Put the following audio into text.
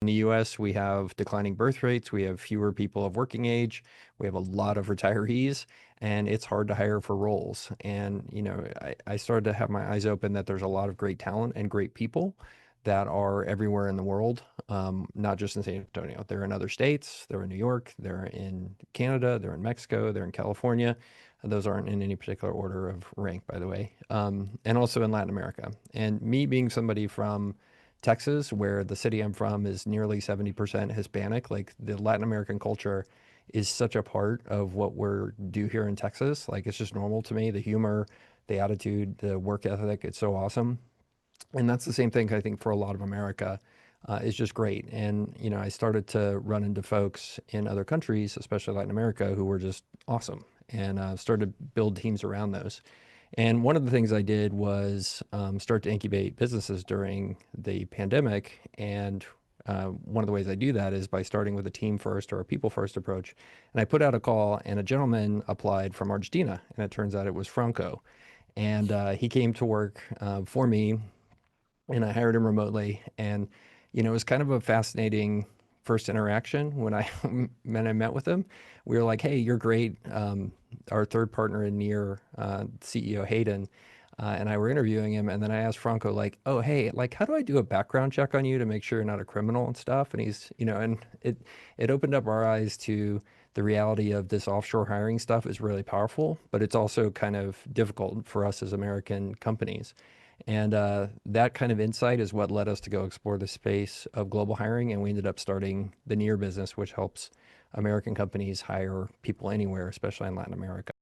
In the US, we have declining birth rates, we have fewer people of working age, we have a lot of retirees, and it's hard to hire for roles. And, I started to have my eyes open that there's a lot of great talent and great people that are everywhere in the world, not just in San Antonio. They're in other states, they're in New York, they're in Canada, they're in Mexico, they're in California. Those aren't in any particular order of rank, by the way, and also in Latin America. And me being somebody from Texas, where the city I'm from is nearly 70% Hispanic. Like the Latin American culture is such a part of what we're do here in Texas. Like it's just normal to me. The humor, the attitude, the work ethic, it's so awesome. And that's the same thing I think for a lot of America is just great. And, I started to run into folks in other countries, especially Latin America, who were just awesome and started to build teams around those. And one of the things I did was start to incubate businesses during the pandemic. And one of the ways I do that is by starting with a team first or a people first approach. And I put out a call, and a gentleman applied from Argentina, and it turns out it was Franco. And he came to work for me, and I hired him remotely. And, it was kind of a fascinating first interaction when I met with him. We were like, "Hey, you're great." Our third partner in Near, CEO Hayden, and I were interviewing him, and then I asked Franco, like, "Oh, hey, like, how do I do a background check on you to make sure you're not a criminal and stuff?" And and it opened up our eyes to the reality of this offshore hiring stuff is really powerful, but it's also kind of difficult for us as American companies. And that kind of insight is what led us to go explore the space of global hiring. And we ended up starting the Near business, which helps American companies hire people anywhere, especially in Latin America.